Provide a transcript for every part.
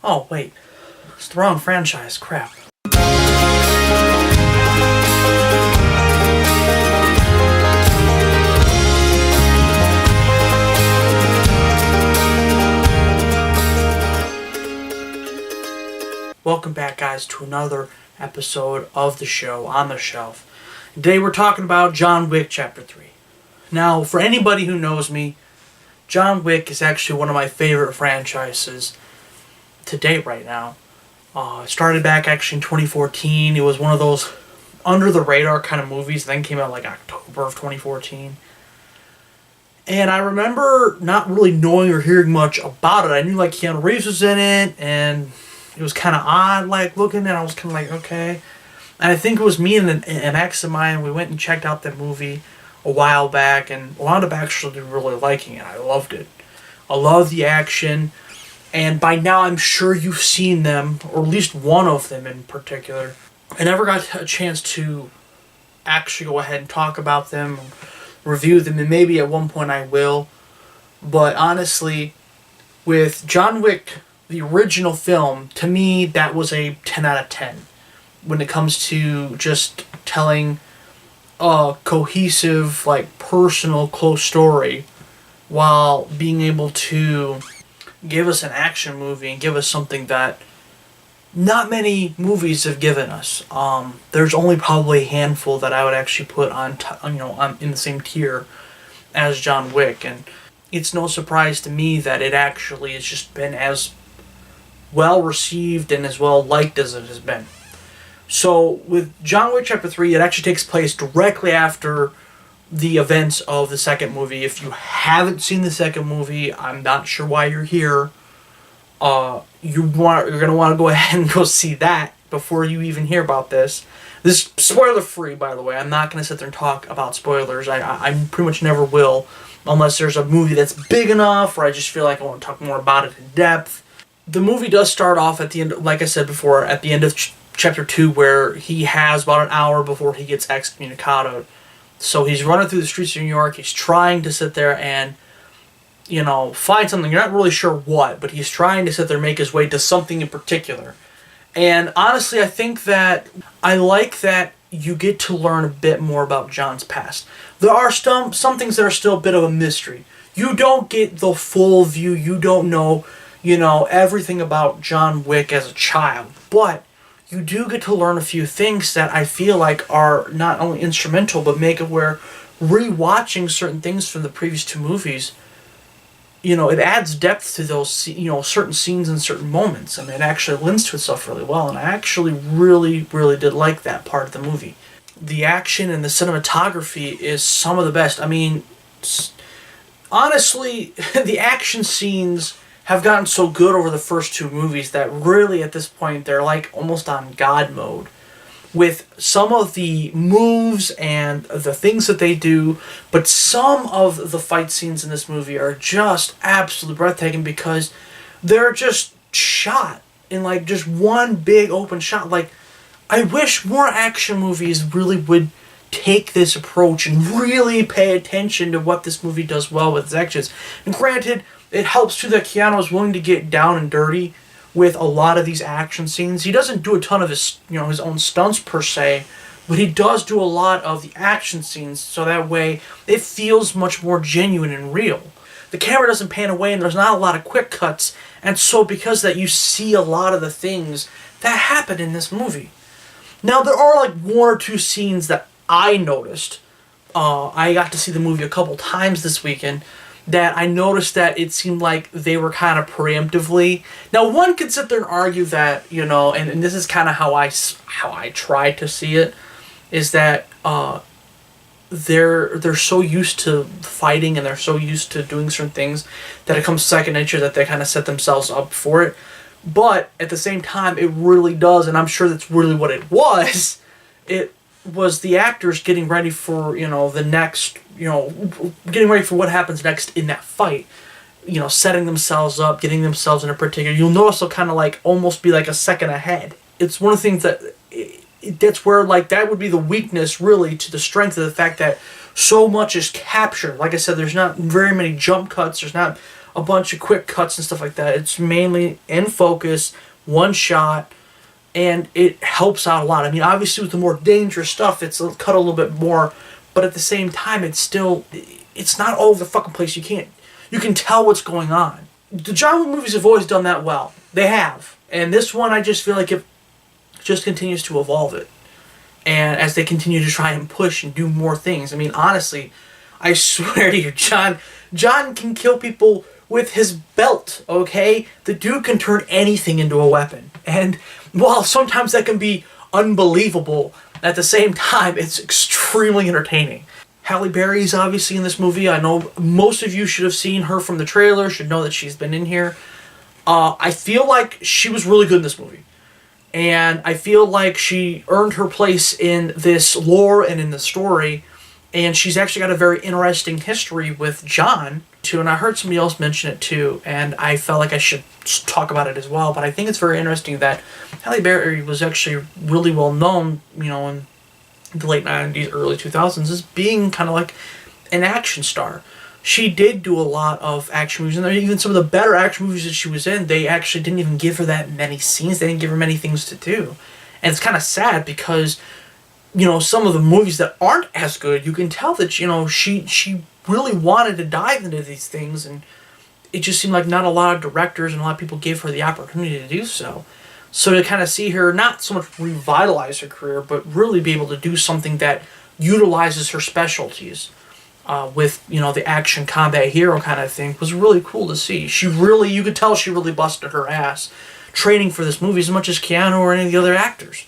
Oh, wait. It's the wrong franchise. Crap. Welcome back, guys, to another episode of the show, On the Shelf. Today we're talking about John Wick Chapter 3. Now, for anybody who knows me, John Wick is actually one of my favorite franchises to date right now. It started back actually in 2014. It was one of those under-the-radar kind of movies. Then came out like October of 2014. And I remember not really knowing or hearing much about it. I knew like Keanu Reeves was in it, and it was kind of odd, like, looking, and I was kind of like, okay. And I think it was me and an ex of mine, we went and checked out that movie a while back, and wound up actually really liking it. I loved it. I love the action, and by now I'm sure you've seen them, or at least one of them in particular. I never got a chance to actually go ahead and talk about them, review them, and maybe at one point I will. But honestly, with John Wick, the original film, to me, that was a 10 out of 10. When it comes to just telling a cohesive, like, personal, close story, while being able to give us an action movie and give us something that not many movies have given us. There's only probably a handful that I would actually put on in the same tier as John Wick, and it's no surprise to me that it actually has just been as well received and as well liked as it has been. So with John Wick Chapter 3, it actually takes place directly after the events of the second movie. If you haven't seen the second movie, I'm not sure why you're here. You're going to want to go ahead and go see that before you even hear about this. This is spoiler free, by the way. I'm not going to sit there and talk about spoilers. I pretty much never will, unless there's a movie that's big enough or I just feel like I want to talk more about it in depth. The movie does start off at the end, like I said before, at the end of Chapter 2, where he has about an hour before he gets excommunicated. So he's running through the streets of New York. He's trying to sit there and, find something. You're not really sure what, but he's trying to sit there and make his way to something in particular. And honestly, I think that I like that you get to learn a bit more about John's past. There are some things that are still a bit of a mystery. You don't get the full view. You don't know, everything about John Wick as a child. But you do get to learn a few things that I feel like are not only instrumental, but make it where rewatching certain things from the previous two movies, it adds depth to those, certain scenes and certain moments. I mean, it actually lends to itself really well, and I actually really, really did like that part of the movie. The action and the cinematography is some of the best. I mean, honestly, the action scenes have gotten so good over the first two movies that really at this point they're like almost on God mode with some of the moves and the things that they do, but some of the fight scenes in this movie are just absolutely breathtaking because they're just shot in like just one big open shot. Like, I wish more action movies really would take this approach and really pay attention to what this movie does well with its actions. And granted, it helps too that Keanu is willing to get down and dirty with a lot of these action scenes. He doesn't do a ton of his own stunts per se, but he does do a lot of the action scenes, so that way it feels much more genuine and real. The camera doesn't pan away and there's not a lot of quick cuts, and so because of that you see a lot of the things that happen in this movie. Now there are like one or two scenes that I noticed. I got to see the movie a couple times this weekend, that I noticed that it seemed like they were kind of preemptively. Now, one could sit there and argue that, and this is kind of how I try to see it, is that they're so used to fighting and they're so used to doing certain things that it comes second nature that they kind of set themselves up for it. But at the same time, it really does, and I'm sure that's really what it was. It was the actors getting ready for, the next, getting ready for what happens next in that fight. Setting themselves up, getting themselves in a particular... You'll notice they'll kind of like almost be like a second ahead. It's one of the things that... That's where, like, that would be the weakness, really, to the strength of the fact that so much is captured. Like I said, there's not very many jump cuts. There's not a bunch of quick cuts and stuff like that. It's mainly in focus, one shot, and it helps out a lot. I mean, obviously with the more dangerous stuff, it's cut a little bit more, but at the same time, it's not all over the fucking place. You can tell what's going on. The John Wick movies have always done that well. They have. And this one, I just feel like it just continues to evolve it. And as they continue to try and push and do more things. I mean, honestly, I swear to you, John can kill people with his belt, okay? The dude can turn anything into a weapon. And while sometimes that can be unbelievable, at the same time, it's extremely entertaining. Halle Berry is obviously in this movie. I know most of you should have seen her from the trailer, should know that she's been in here. I feel like she was really good in this movie. And I feel like she earned her place in this lore and in the story. And she's actually got a very interesting history with John, too. And I heard somebody else mention it, too. And I felt like I should talk about it as well. But I think it's very interesting that Halle Berry was actually really well known, in the late 90s, early 2000s, as being kind of like an action star. She did do a lot of action movies, and even some of the better action movies that she was in, they actually didn't even give her that many scenes. They didn't give her many things to do. And it's kind of sad because, some of the movies that aren't as good, you can tell that, she really wanted to dive into these things, and it just seemed like not a lot of directors and a lot of people gave her the opportunity to do so. So to kind of see her not so much revitalize her career, but really be able to do something that utilizes her specialties, with, the action combat hero kind of thing, was really cool to see. You could tell she really busted her ass training for this movie as much as Keanu or any of the other actors.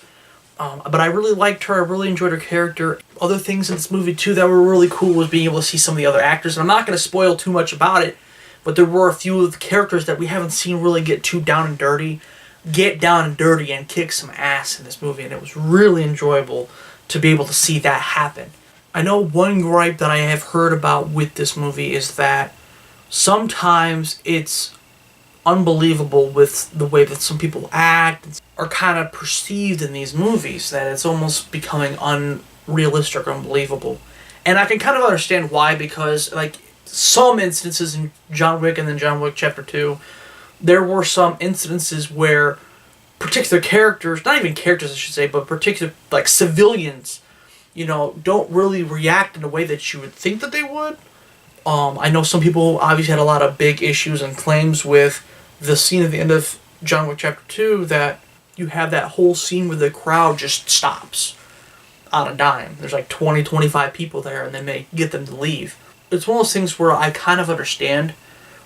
But I really liked her. I really enjoyed her character. Other things in this movie, too, that were really cool was being able to see some of the other actors. And I'm not going to spoil too much about it, but there were a few of the characters that we haven't seen really get down and dirty and kick some ass in this movie. And it was really enjoyable to be able to see that happen. I know one gripe that I have heard about with this movie is that sometimes it's unbelievable with the way that some people act are kind of perceived in these movies, that it's almost becoming unrealistic or unbelievable. And I can kind of understand why, because some instances in John Wick and then John Wick Chapter 2, there were some incidences where particular characters, not even characters I should say, but particular civilians, don't really react in a way that you would think that they would. I know some people obviously had a lot of big issues and claims with the scene at the end of John Wick Chapter 2, that you have that whole scene where the crowd just stops on a dime. There's 20, 25 people there, and then they get them to leave. It's one of those things where I kind of understand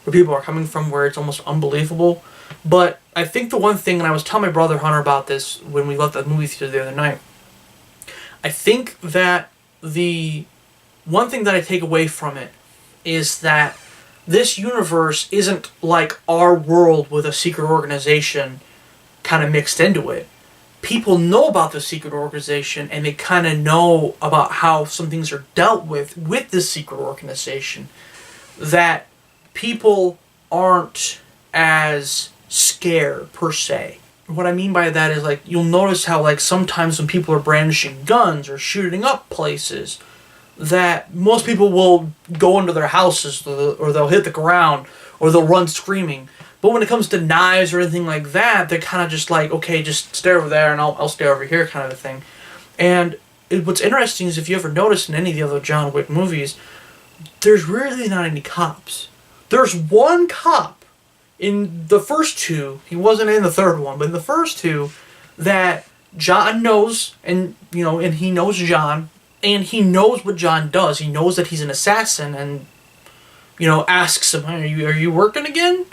where people are coming from, where it's almost unbelievable. But I think the one thing, and I was telling my brother Hunter about this when we left the movie theater the other night, I think that the one thing that I take away from it is that this universe isn't like our world with a secret organization kind of mixed into it. People know about the secret organization, and they kind of know about how some things are dealt with this secret organization, that people aren't as scared per se. What I mean by that is you'll notice how sometimes when people are brandishing guns or shooting up places, that most people will go into their houses, or they'll hit the ground, or they'll run screaming. But when it comes to knives or anything like that, they're kind of just okay, just stay over there and I'll stay over here kind of a thing. And what's interesting is if you ever notice in any of the other John Wick movies, there's really not any cops. There's one cop in the first two. He wasn't in the third one, but in the first two, that John knows, and and he knows John, and he knows what John does. He knows that he's an assassin, and asks him, "Are you working again?"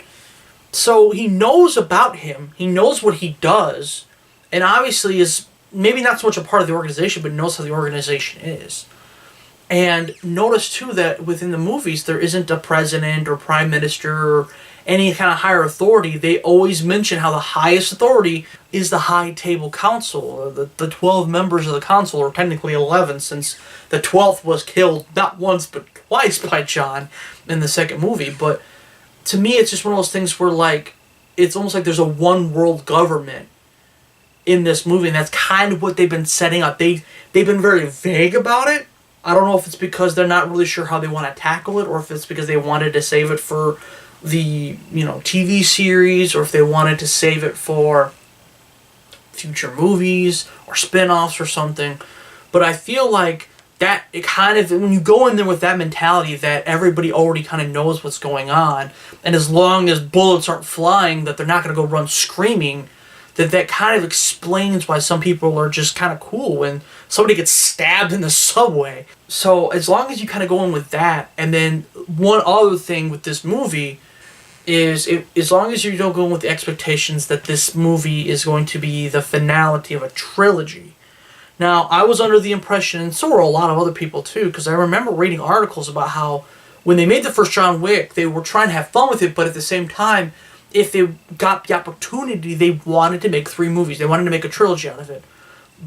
So he knows about him. He knows what he does, and obviously is maybe not so much a part of the organization, but knows how the organization is. And notice too that within the movies there isn't a president or prime minister or any kind of higher authority. They always mention how the highest authority is the High Table Council. The 12 members of the council, or technically 11, since the 12th was killed not once but twice by John in the second movie. But to me, it's just one of those things where it's almost like there's a one world government in this movie, and that's kind of what they've been setting up. They've been very vague about it. I don't know if it's because they're not really sure how they want to tackle it, or if it's because they wanted to save it for the TV series, or if they wanted to save it for future movies or spin-offs or something. But I feel like that it kind of, when you go in there with that mentality that everybody already kind of knows what's going on, and as long as bullets aren't flying, that they're not going to go run screaming, that kind of explains why some people are just kind of cool when somebody gets stabbed in the subway. So as long as you kind of go in with that, and then one other thing with this movie is, as long as you don't go in with the expectations that this movie is going to be the finality of a trilogy. Now, I was under the impression, and so were a lot of other people too, because I remember reading articles about how when they made the first John Wick, they were trying to have fun with it, but at the same time, if they got the opportunity, they wanted to make 3 movies. They wanted to make a trilogy out of it.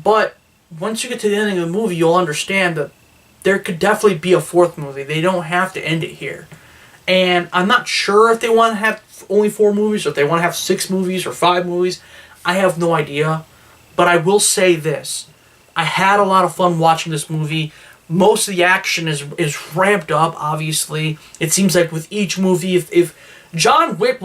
But once you get to the ending of the movie, you'll understand that there could definitely be a 4th movie. They don't have to end it here. And I'm not sure if they want to have only 4 movies, or if they want to have 6 movies or 5 movies. I have no idea. But I will say this. I had a lot of fun watching this movie. Most of the action is ramped up, obviously. It seems like with each movie, if John Wick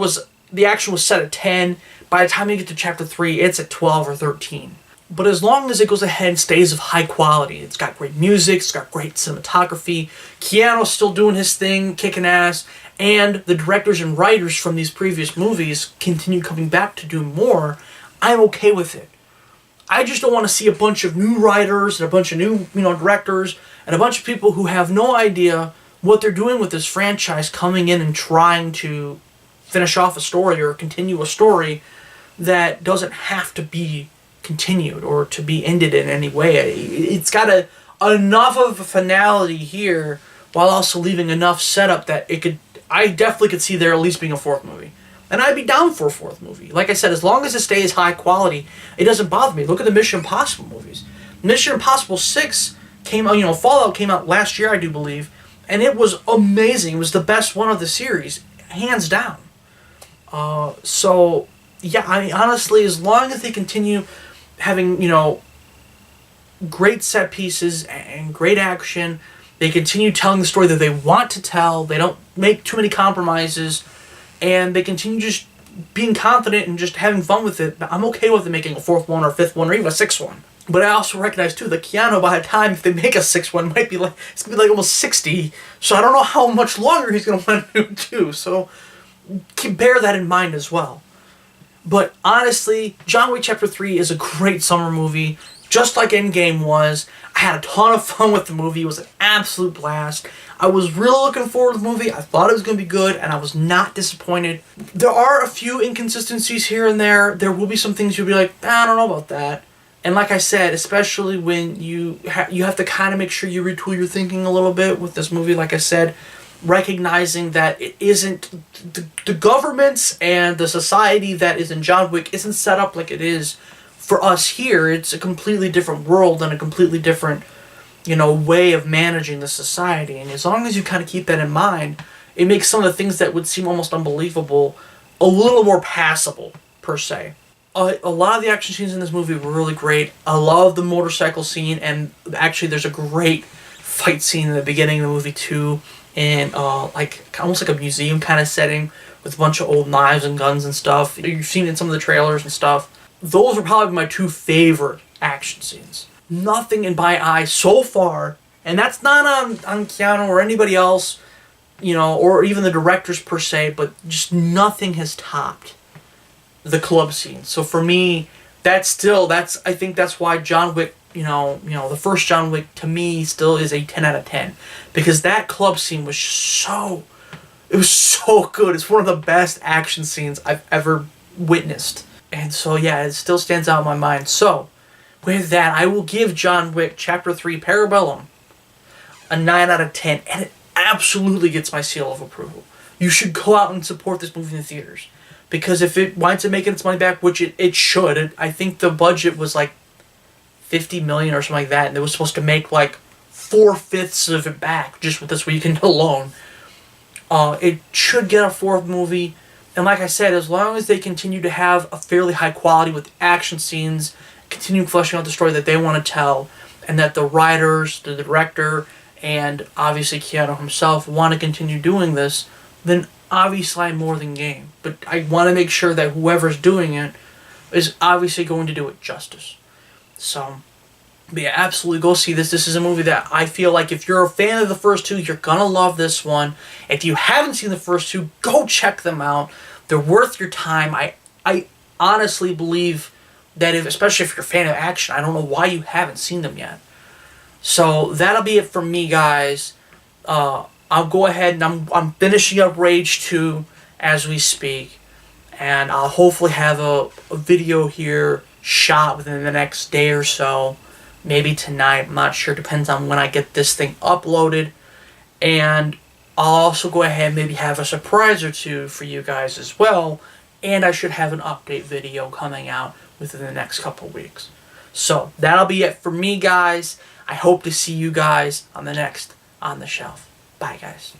the action was set at 10, by the time you get to chapter 3, it's at 12 or 13. But as long as it goes ahead and stays of high quality, it's got great music, it's got great cinematography, Keanu's still doing his thing, kicking ass, and the directors and writers from these previous movies continue coming back to do more, I'm okay with it. I just don't want to see a bunch of new writers and a bunch of new, directors and a bunch of people who have no idea what they're doing with this franchise coming in and trying to finish off a story or continue a story that doesn't have to be continued or to be ended in any way. It's got enough of a finality here while also leaving enough setup that I definitely could see there at least being a 4th movie. And I'd be down for a 4th movie. Like I said, as long as it stays high quality, it doesn't bother me. Look at the Mission Impossible movies. Mission Impossible 6 came out, Fallout came out last year, I do believe, and it was amazing. It was the best one of the series, hands down. So, yeah, I mean, honestly, as long as they continue having, great set pieces and great action, they continue telling the story that they want to tell, they don't make too many compromises, and they continue just being confident and just having fun with it, I'm okay with them making a 4th one or a 5th one or even a 6th one. But I also recognize, too, that Keanu, by the time, if they make a 6th one, it's going to be like almost 60, so I don't know how much longer he's going to want to do, too, so bear that in mind as well. But honestly, John Wick Chapter 3 is a great summer movie, just like Endgame was. I had a ton of fun with the movie. It was an absolute blast. I was really looking forward to the movie. I thought it was going to be good, and I was not disappointed. There are a few inconsistencies here and there. There will be some things you'll be like, I don't know about that. And like I said, especially when you have to kind of make sure you retool your thinking a little bit with this movie, like I said, recognizing that it isn't the governments and the society that is in John Wick isn't set up like it is for us here. It's a completely different world and a completely different way of managing the society. And as long as you kind of keep that in mind, it makes some of the things that would seem almost unbelievable a little more passable, per se. A lot of the action scenes in this movie were really great. I love the motorcycle scene, and actually there's a great fight scene in the beginning of the movie too, in almost like a museum kind of setting with a bunch of old knives and guns and stuff. You've seen it in some of the trailers and stuff. Those are probably my 2 favorite action scenes. Nothing in my eye so far, and that's not on Keanu or anybody else, or even the directors per se, but just nothing has topped the club scene. So for me, I think that's why John Wick, the first John Wick to me still is a 10 out of 10, because that club scene was so good. It's one of the best action scenes I've ever witnessed. And so yeah, it still stands out in my mind. So with that, I will give John Wick Chapter 3 Parabellum a 9 out of 10, and it absolutely gets my seal of approval. You should go out and support this movie in the theaters, because if it winds up making its money back, which it should, I think the budget was like $50 million or something like that, and it was supposed to make like 4/5 of it back just with this weekend alone. It should get a 4th movie, and like I said, as long as they continue to have a fairly high quality with action scenes, continue fleshing out the story that they want to tell, and that the writers, the director, and obviously Keanu himself want to continue doing this, then obviously I'm more than game. But I want to make sure that whoever's doing it is obviously going to do it justice. So, but yeah, absolutely go see this. This is a movie that I feel like if you're a fan of the first two, you're gonna love this one. If you haven't seen the first two, go check them out. They're worth your time. I honestly believe that especially if you're a fan of action, I don't know why you haven't seen them yet. So that'll be it from me, guys. I'll go ahead and I'm finishing up Rage 2 as we speak. And I'll hopefully have a video here shot within the next day or so. Maybe tonight, I'm not sure. Depends on when I get this thing uploaded. And I'll also go ahead and maybe have a surprise or two for you guys as well. And I should have an update video coming out within the next couple weeks. So that'll be it for me, guys. I hope to see you guys on the next On the Shelf. Bye, guys.